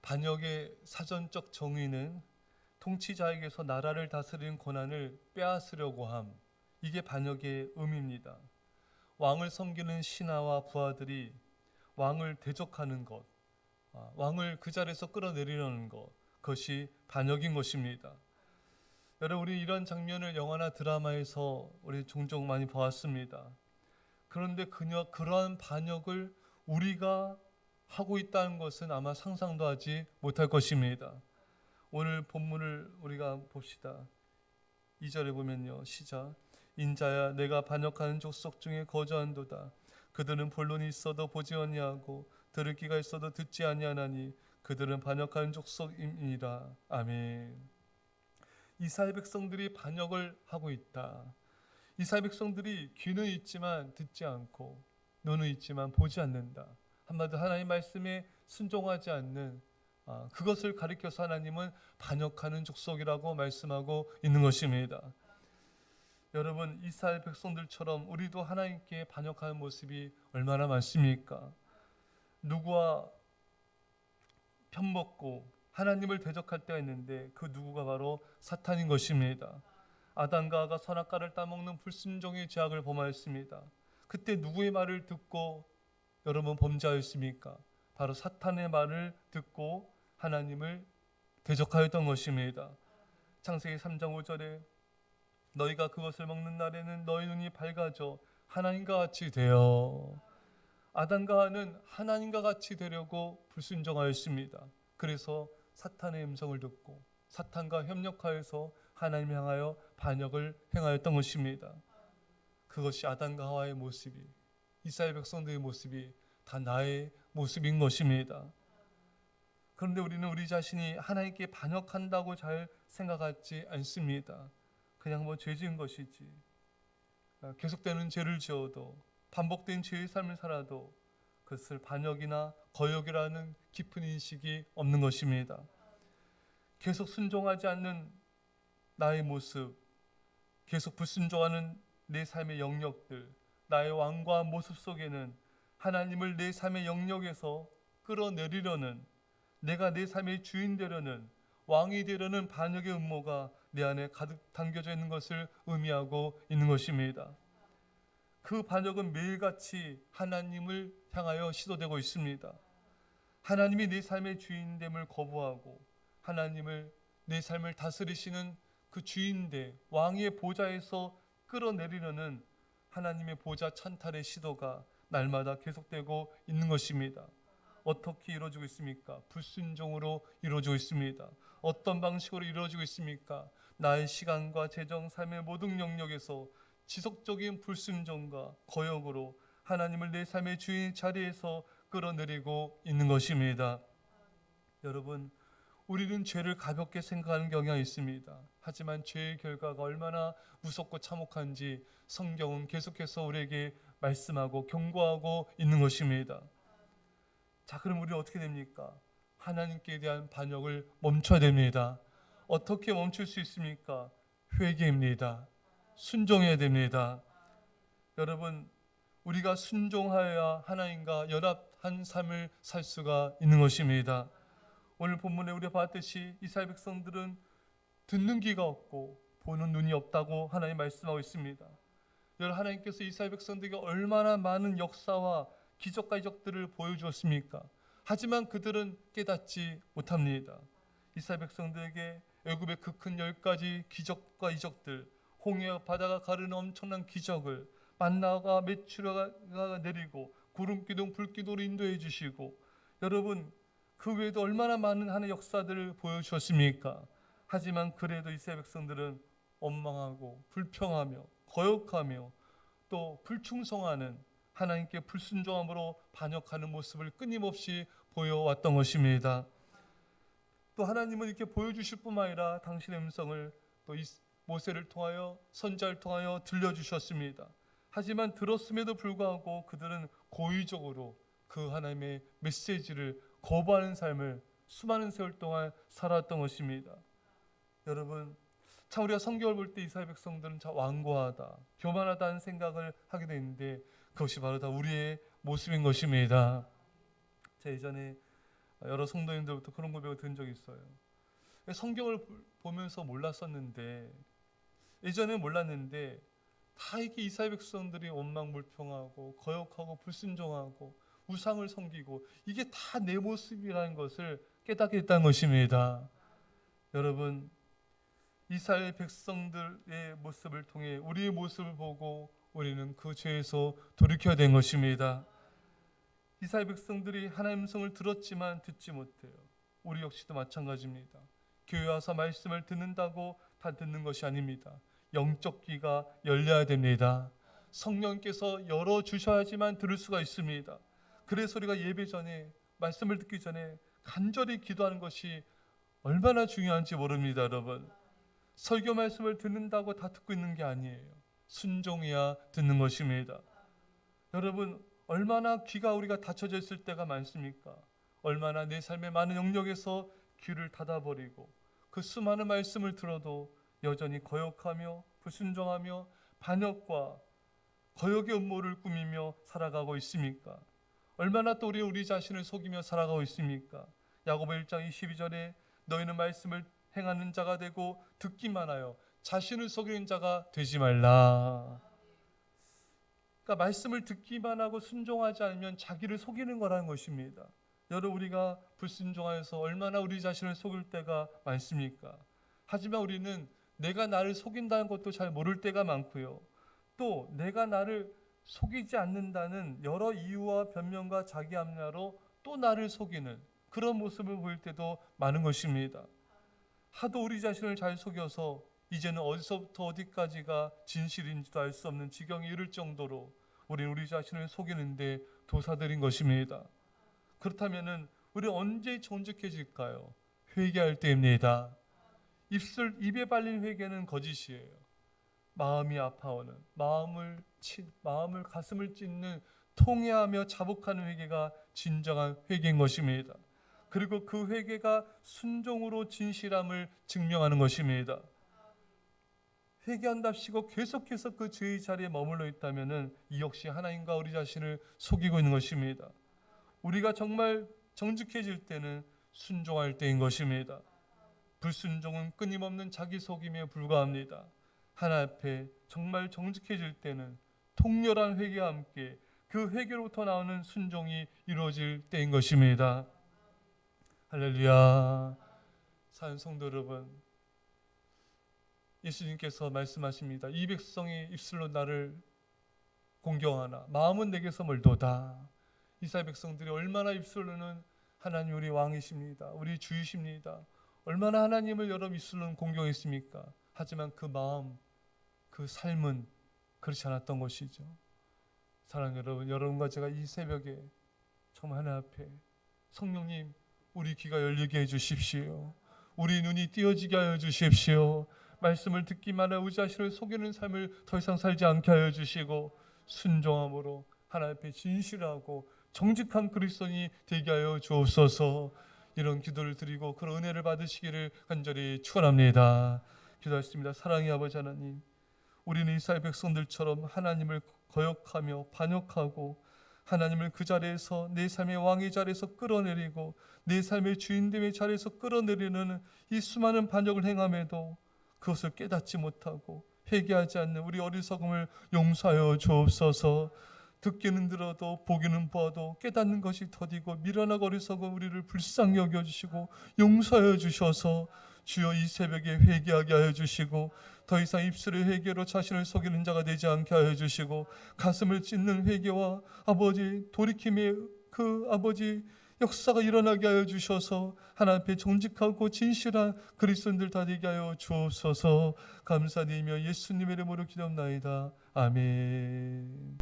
반역의 사전적 정의는 통치자에게서 나라를 다스리는 권한을 빼앗으려고 함. 이게 반역의 의미입니다. 왕을 섬기는 신하와 부하들이 왕을 대적하는 것, 왕을 그 자리에서 끌어내리려는 것, 그것이 반역인 것입니다. 여러분, 우리 이런 장면을 영화나 드라마에서 우리 종종 많이 보았습니다. 그런데 그러한 반역을 우리가 하고 있다는 것은 아마 상상도 하지 못할 것입니다. 오늘 본문을 우리가 봅시다. 2절에 보면요, 시작. 인자야, 내가 반역하는 족속 중에 거주한도다. 그들은 본론이 있어도 보지 아니하고 들을 귀가 있어도 듣지 아니하나니 그들은 반역하는 족속임이라. 아멘. 이스라엘 백성들이 반역을 하고 있다. 이스라엘 백성들이 귀는 있지만 듣지 않고 눈은 있지만 보지 않는다. 한마디로 하나님 말씀에 순종하지 않는, 그것을 가리켜서 하나님은 반역하는 족속이라고 말씀하고 있는 것입니다. 여러분, 이스라엘 백성들처럼 우리도 하나님께 반역하는 모습이 얼마나 많습니까? 누구와 편먹고 하나님을 대적할 때가 있는데 그 누구가 바로 사탄인 것입니다. 아담과 하가 선악과를 따먹는 불순종의 죄악을 범하였습니다. 그때 누구의 말을 듣고 여러분 범죄하였습니까? 바로 사탄의 말을 듣고 하나님을 대적하였던 것입니다. 창세기 3장 5절에 너희가 그것을 먹는 날에는 너희 눈이 밝아져 하나님과 같이 되어. 아담과 하와는 하나님과 같이 되려고 불순종하였습니다. 그래서 사탄의 음성을 듣고 사탄과 협력하여서 하나님 향하여 반역을 행하였던 것입니다. 그것이 아담과 하와의 모습이, 이스라엘 백성들의 모습이 다 나의 모습인 것입니다. 그런데 우리는 우리 자신이 하나님께 반역한다고 잘 생각하지 않습니다. 그냥 죄 지은 것이지, 계속되는 죄를 지어도 반복된 죄의 삶을 살아도 그것을 반역이나 거역이라는 깊은 인식이 없는 것입니다. 계속 순종하지 않는 나의 모습, 계속 불순종하는 내 삶의 영역들, 나의 왕과 모습 속에는 하나님을 내 삶의 영역에서 끌어내리려는, 내가 내 삶의 주인 되려는, 왕이 되려는 반역의 음모가 내 안에 가득 담겨져 있는 것을 의미하고 있는 것입니다. 그 반역은 매일같이 하나님을 향하여 시도되고 있습니다. 하나님이 내 삶의 주인됨을 거부하고 하나님을 내 삶을 다스리시는 그 주인대 왕의 보좌에서 끌어내리려는 하나님의 보좌 찬탈의 시도가 날마다 계속되고 있는 것입니다. 어떻게 이루어지고 있습니까? 불순종으로 이루어지고 있습니다. 어떤 방식으로 이루어지고 있습니까? 나의 시간과 재정, 삶의 모든 영역에서 지속적인 불순종과 거역으로 하나님을 내 삶의 주인 자리에서 끌어내리고 있는 것입니다. 여러분, 우리는 죄를 가볍게 생각하는 경향이 있습니다. 하지만 죄의 결과가 얼마나 무섭고 참혹한지 성경은 계속해서 우리에게 말씀하고 경고하고 있는 것입니다. 자, 그럼 우리는 어떻게 됩니까? 하나님께 대한 반역을 멈춰야 됩니다. 어떻게 멈출 수 있습니까? 회개입니다. 순종해야 됩니다. 여러분, 우리가 순종하여야 하나님과 연합한 삶을 살 수가 있는 것입니다. 오늘 본문에 우리가 봤듯이 이스라엘 백성들은 듣는 귀가 없고 보는 눈이 없다고 하나님 말씀하고 있습니다. 여러분, 하나님께서 이스라엘 백성들에게 얼마나 많은 역사와 기적과 이적들을 보여주었습니까? 하지만 그들은 깨닫지 못합니다. 이스라엘 백성들에게 애굽의 그 큰 10가지 기적과 이적들, 홍해와 바다가 가르는 엄청난 기적을, 만나가 메추라가 내리고 구름 기둥 불 기둥으로 인도해 주시고, 여러분 그 외에도 얼마나 많은 하나님의 역사들을 보여주셨습니까? 하지만 그래도 이스라엘 백성들은 원망하고 불평하며 거역하며 또 불충성하는, 하나님께 불순종함으로 반역하는 모습을 끊임없이 보여왔던 것입니다. 또 하나님은 이렇게 보여주실 뿐만 아니라 당신의 음성을 또 모세를 통하여 선지자를 통하여 들려주셨습니다. 하지만 들었음에도 불구하고 그들은 고의적으로 그 하나님의 메시지를 거부하는 삶을 수많은 세월 동안 살았던 것입니다. 여러분, 참 우리가 성경을 볼 때 이스라엘 백성들은 참 완고하다, 교만하다는 생각을 하게 되는데 그것이 바로 다 우리의 모습인 것입니다. 제가 예전에 여러 성도님들부터 그런 고백을 들은 적이 있어요. 성경을 보면서 몰랐었는데, 예전에 몰랐는데 다 이게 이스라엘 백성들이 원망불평하고 거역하고 불순종하고 우상을 섬기고 이게 다 내 모습이라는 것을 깨닫게 됐다는 것입니다. 여러분, 이스라엘 백성들의 모습을 통해 우리의 모습을 보고 우리는 그 죄에서 돌이켜야 된 것입니다. 이스라엘 백성들이 하나님의 음성을 들었지만 듣지 못해요. 우리 역시도 마찬가지입니다. 교회 와서 말씀을 듣는다고 다 듣는 것이 아닙니다. 영적 귀가 열려야 됩니다. 성령께서 열어주셔야지만 들을 수가 있습니다. 그래서 우리가 예배 전에, 말씀을 듣기 전에 간절히 기도하는 것이 얼마나 중요한지 모릅니다. 여러분, 설교 말씀을 듣는다고 다 듣고 있는 게 아니에요. 순종해야 듣는 것입니다. 여러분, 얼마나 귀가 우리가 닫혀져 있을 때가 많습니까? 얼마나 내 삶의 많은 영역에서 귀를 닫아버리고 그 수많은 말씀을 들어도 여전히 거역하며 불순종하며 반역과 거역의 음모를 꾸미며 살아가고 있습니까? 얼마나 또 우리 자신을 속이며 살아가고 있습니까? 야고보 1장 22절에 너희는 말씀을 행하는 자가 되고 듣기만 하여 자신을 속이는 자가 되지 말라. 그러니까 말씀을 듣기만 하고 순종하지 않으면 자기를 속이는 거라는 것입니다. 여러분, 우리가 불순종하여서 얼마나 우리 자신을 속일 때가 많습니까? 하지만 우리는 내가 나를 속인다는 것도 잘 모를 때가 많고요. 또 내가 나를 속이지 않는다는 여러 이유와 변명과 자기 합리화로 또 나를 속이는 그런 모습을 보일 때도 많은 것입니다. 하도 우리 자신을 잘 속여서 이제는 어디서부터 어디까지가 진실인지도 알 수 없는 지경에 이를 정도로 우리는 우리 자신을 속이는데 도사들인 것입니다. 그렇다면 우리 언제 정직해질까요? 회개할 때입니다. 입에 발린 회개는 거짓이에요. 마음이 아파오는, 마음을 가슴을 찢는 통회하며 자복하는 회개가 진정한 회개인 것입니다. 그리고 그 회개가 순종으로 진실함을 증명하는 것입니다. 회개한답시고 계속해서 그 죄의 자리에 머물러 있다면 이 역시 하나님과 우리 자신을 속이고 있는 것입니다. 우리가 정말 정직해질 때는 순종할 때인 것입니다. 불순종은 끊임없는 자기 속임에 불과합니다. 하나님 앞에 정말 정직해질 때는 통렬한 회개와 함께 그 회개로부터 나오는 순종이 이루어질 때인 것입니다. 할렐루야. 사랑하는 성도 여러분, 예수님께서 말씀하십니다. 이 백성이 입술로 나를 공경하나 마음은 내게서 멀도다. 이스라엘 백성들이 얼마나 입술로는 하나님 우리 왕이십니다. 우리 주이십니다. 얼마나 하나님을 여러 입술로는 공경했습니까? 하지만 그 마음, 그 삶은 그렇지 않았던 것이죠. 사랑하는 여러분, 여러분과 제가 이 새벽에 정말 하나님 앞에 성령님 우리 귀가 열리게 해주십시오. 우리 눈이 띄어지게 하여 주십시오. 말씀을 듣기만 하여 우리 자신을 속이는 삶을 더 이상 살지 않게 하여 주시고 순종함으로 하나님 앞에 진실하고 정직한 그리스도인이 되게 하여 주옵소서. 이런 기도를 드리고 그런 은혜를 받으시기를 간절히 축원합니다. 기도하겠습니다. 사랑의 아버지 하나님, 우리는 이스라엘 백성들처럼 하나님을 거역하며 반역하고 하나님을 그 자리에서 내 삶의 왕의 자리에서 끌어내리고 내 삶의 주인됨의 자리에서 끌어내리는 이 수많은 반역을 행함에도 그것을 깨닫지 못하고 회개하지 않는 우리 어리석음을 용서하여 주옵소서. 듣기는 들어도 보기는 보아도 깨닫는 것이 더디고 미련하고 어리석은 우리를 불쌍히 여겨주시고 용서하여 주셔서 주여 이 새벽에 회개하게 하여 주시고 더 이상 입술의 회개로 자신을 속이는 자가 되지 않게 하여 주시고 가슴을 찢는 회개와 아버지 돌이킴의 그 아버지 역사가 일어나게 하여 주셔서 하나님 앞에 정직하고 진실한 그리스도인들 다 되게 하여 주옵소서. 감사드리며 예수님의 이름으로 기도합나이다. 아멘.